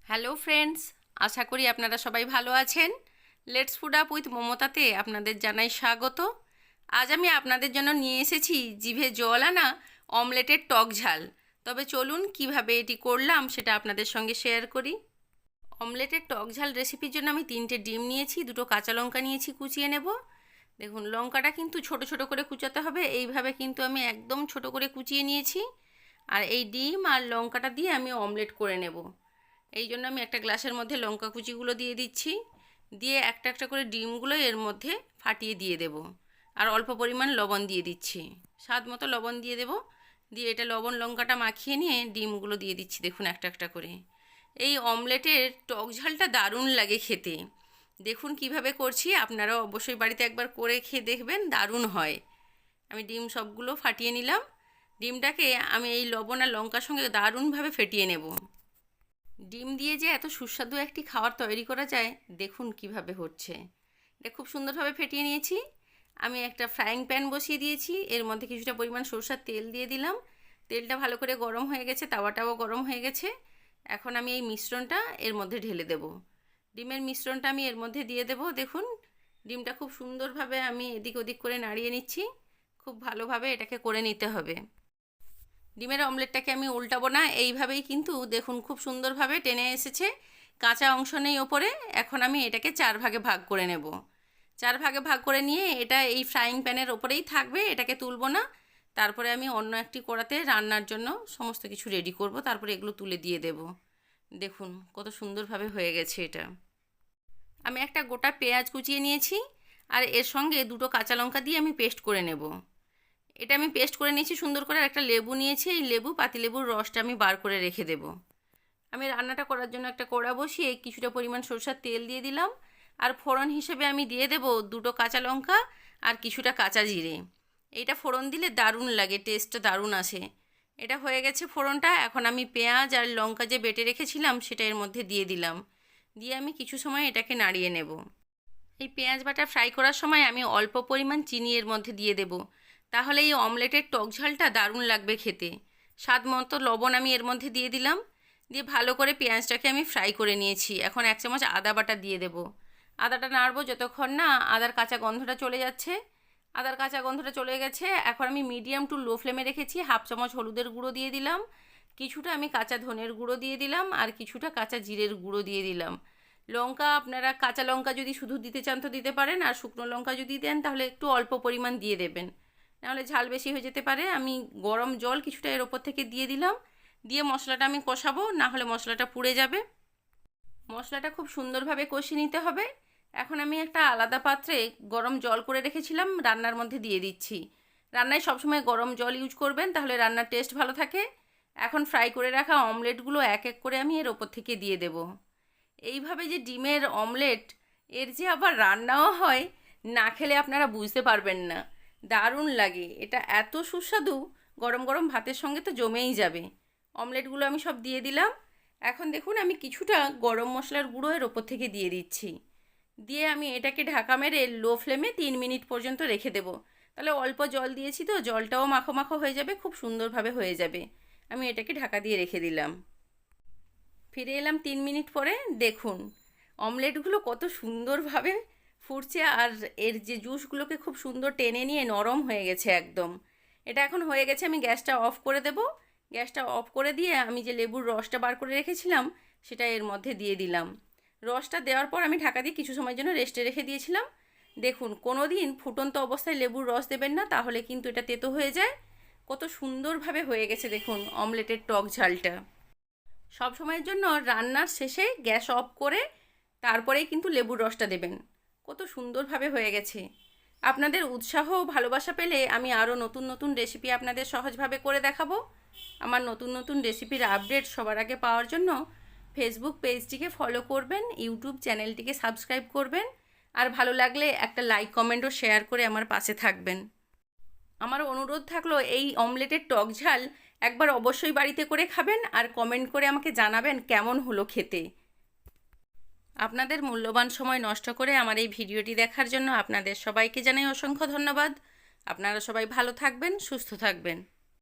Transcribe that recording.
Hello friends, আশা করি আপনারা সবাই ভালো আছেন। লেটস ফুড আপ উইথ মমতাতে আপনাদের জানাই স্বাগত। আজ আমি আপনাদের জন্য নিয়ে এসেছি জিভে জল আনা অমলেটের টক ঝাল। তবে চলুন কিভাবে এটি করলাম সেটা আপনাদের সঙ্গে শেয়ার করি। অমলেটের টক ঝাল রেসিপির জন্য আমি 3টে ডিম নিয়েছি, 2টো কাঁচা লঙ্কা নিয়েছি, কুচিয়ে নেব। দেখুন লঙ্কাটা কিন্তু ছোট ছোট করে কুচাতে হবে, এইভাবে কিন্তু আমি একদম ছোট করে কুচিয়ে নিয়েছি। আর এই ডিম আর লঙ্কাটা দিয়ে আমি অমলেট করে নেব। এই জন্য আমি একটা গ্লাসের মধ্যে লঙ্কা কুচিগুলো দিয়ে দিচ্ছি, দিয়ে একটা একটা করে ডিমগুলো এর মধ্যে ফাটিয়ে দিয়ে দেব। আর অল্প পরিমাণ লবণ দিয়ে দিচ্ছি, স্বাদ মতো লবণ দিয়ে দেব। দিয়ে এটা লবণ লঙ্কাটা মাখিয়ে নিয়ে ডিমগুলো দিয়ে দিচ্ছি, দেখুন একটা একটা করে। এই অমলেটের টক ঝালটা দারুণ লাগে খেতে। দেখুন কিভাবে করছি, আপনারাও অবশ্যই বাড়িতে একবার করে খেয়ে দেখবেন, দারুণ হয়। আমি ডিম সবগুলো ফাটিয়ে নিলাম। ডিমটাকে আমি এই লবণ আর লঙ্কার সঙ্গে দারুণভাবে ফেটিয়ে নেব। ডিম দিয়ে যে এত সুস্বাদু একটি খাবার তৈরি করা যায়, দেখুন কিভাবে হচ্ছে। এটা খুব সুন্দরভাবে ফেটিয়ে নিয়েছি। আমি একটা ফ্রাইং প্যান বসিয়ে দিয়েছি, এর মধ্যে কিছুটা পরিমাণ সরষের তেল দিয়ে দিলাম। তেলটা ভালো করে গরম হয়ে গেছে, তাওয়াটাও গরম হয়ে গেছে। এখন আমি এই মিশ্রণটা এর মধ্যে ঢেলে দেব। ডিমের মিশ্রণটা আমি এর মধ্যে দিয়ে দেব। দেখুন ডিমটা খুব সুন্দরভাবে আমি এদিক ওদিক করে নাড়িয়ে নিচ্ছি। খুব ভালোভাবে এটাকে করে নিতে হবে। ডিমের অমলেটটাকে আমি উল্টাবো না, এইভাবেই কিন্তু দেখুন খুব সুন্দরভাবে টেনে এসেছে, কাঁচা অংশ নেই ওপরে। এখন আমি এটাকে 4 ভাগে ভাগ করে নেব। 4 ভাগে ভাগ করে নিয়ে এটা এই ফ্রাইং প্যানের ওপরেই থাকবে, এটাকে তুলব না। তারপরে আমি অন্য একটি কড়াতে রান্নার জন্য সমস্ত কিছু রেডি করব, তারপরে এগুলো তুলে দিয়ে দেব। দেখুন কত সুন্দরভাবে হয়ে গেছে এটা। আমি একটা গোটা পেঁয়াজ কুচিয়ে নিয়েছি, আর এর সঙ্গে 2টো কাঁচা লঙ্কা দিয়ে আমি পেস্ট করে নেব। এটা আমি পেস্ট করে নিয়েছি সুন্দর করে। আর একটা লেবু নিয়েছি, এই লেবু পাতিলেবুর রসটা আমি বার করে রেখে দেব। আমি রান্নাটা করার জন্য একটা কড়া বসিয়ে কিছুটা পরিমাণ সরষের তেল দিয়ে দিলাম। আর ফোড়ন হিসেবে আমি দিয়ে দেব 2টো কাঁচা লঙ্কা আর কিছুটা কাঁচা জিরে। এইটা ফোড়ন দিলে দারুণ লাগে, টেস্টটা দারুণ আসে। এটা হয়ে গেছে ফোড়নটা। এখন আমি পেঁয়াজ আর লঙ্কা যে বেটে রেখেছিলাম সেটা এর মধ্যে দিয়ে দিলাম। দিয়ে আমি কিছু সময় এটাকে নাড়িয়ে নেব। এই পেঁয়াজ বাটা ফ্রাই করার সময় আমি অল্প পরিমাণ চিনি এর মধ্যে দিয়ে দেব, তাহলে এই অমলেটের টক ঝালটা দারুণ লাগবে খেতে। স্বাদ মতো লবণ আমি এর মধ্যে দিয়ে দিলাম। দিয়ে ভালো করে পেঁয়াজটাকে আমি ফ্রাই করে নিয়েছি। এখন 1 চামচ আদা বাটা দিয়ে দেব। আদাটা নাড়বো যতক্ষণ না আদার কাঁচা গন্ধটা চলে যাচ্ছে। আদার কাঁচা গন্ধটা চলে গেছে। এখন আমি মিডিয়াম টু লো ফ্লেমে রেখেছি। 1/2 চামচ হলুদের গুঁড়ো দিয়ে দিলাম, কিছুটা আমি কাঁচা ধনের গুঁড়ো দিয়ে দিলাম, আর কিছুটা কাঁচা জিরের গুঁড়ো দিয়ে দিলাম। লঙ্কা আপনারা কাঁচা লঙ্কা যদি শুধু দিতে চান তো দিতে পারেন, আর শুকনো লঙ্কা যদি দেন তাহলে একটু অল্প পরিমাণ দিয়ে দেবেন, নাহলে ঝাল বেশি হয়ে যেতে পারে। আমি গরম জল কিছুটা এর ওপর থেকে দিয়ে দিলাম। দিয়ে মশলাটা আমি কষাবো, না হলে মশলাটা পুড়ে যাবে। মশলাটা খুব সুন্দরভাবে কষিয়ে নিতে হবে। এখন আমি একটা আলাদা পাত্রে গরম জল করে রেখেছিলাম, রান্নার মধ্যে দিয়ে দিচ্ছি। রান্নায় সবসময় গরম জল ইউজ করবেন, তাহলে রান্নার টেস্ট ভালো থাকে। এখন ফ্রাই করে রাখা অমলেটগুলো এক এক করে আমি এর ওপর থেকে দিয়ে দেব। এইভাবে যে ডিমের অমলেট, এর যে আবার রান্নাও হয়, না খেলে আপনারা বুঝতে পারবেন না। দারুণ লাগে এটা, এত সুস্বাদু। গরম গরম ভাতের সঙ্গে তো জমেই যাবে। অমলেটগুলো আমি সব দিয়ে দিলাম। এখন দেখুন আমি কিছুটা গরম মশলার গুঁড়ো এর ওপর থেকে দিয়ে দিচ্ছি। দিয়ে আমি এটাকে ঢাকা মেরে লো ফ্লেমে 3 মিনিট পর্যন্ত রেখে দেবো। তাহলে অল্প জল দিয়েছি তো, জলটাও মাখো মাখো হয়ে যাবে, খুব সুন্দরভাবে হয়ে যাবে। আমি এটাকে ঢাকা দিয়ে রেখে দিলাম। ফিরে এলাম 3 মিনিট পরে। দেখুন অমলেটগুলো কত সুন্দরভাবে ফুটছে, আর এর যে জুসগুলোকে খুব সুন্দর টেনে নিয়ে নরম হয়ে গেছে একদম। এটা এখন হয়ে গেছে, আমি গ্যাসটা অফ করে দেব। গ্যাসটা অফ করে দিয়ে আমি যে লেবুর রসটা বার করে রেখেছিলাম সেটা এর মধ্যে দিয়ে দিলাম। রসটা দেওয়ার পর আমি ঢাকা দিয়ে কিছু সময়ের জন্য রেস্টে রেখে দিয়েছিলাম। দেখুন কোনো দিন ফুটন্ত অবস্থায় লেবুর রস দেবেন না, তাহলে কিন্তু এটা তেতো হয়ে যায়। কত সুন্দরভাবে হয়ে গেছে দেখুন অমলেটের টক ঝালটা। সব সময়ের জন্য রান্নার শেষে গ্যাস অফ করে তারপরেই কিন্তু লেবুর রসটা দেবেন। কত সুন্দরভাবে হয়ে গেছে। আপনাদের উৎসাহ ও ভালোবাসা পেলে আমি আরও নতুন নতুন রেসিপি আপনাদের সহজভাবে করে দেখাবো। আমার নতুন নতুন রেসিপির আপডেট সবার আগে পাওয়ার জন্য ফেসবুক পেজটিকে ফলো করবেন, ইউটিউব চ্যানেলটিকে সাবস্ক্রাইব করবেন, আর ভালো লাগলে একটা লাইক কমেন্ট ও শেয়ার করে আমার পাশে থাকবেন। আমার অনুরোধ থাকলো এই অমলেটের টক ঝাল একবার অবশ্যই বাড়িতে করে খাবেন, আর কমেন্ট করে আমাকে জানাবেন কেমন হলো খেতে। আপনাদের মূল্যবান সময় নষ্ট করে আমার এই ভিডিওটি দেখার জন্য আপনাদের সবাইকে জানাই অসংখ্য ধন্যবাদ। আপনারা সবাই ভালো থাকবেন, সুস্থ থাকবেন।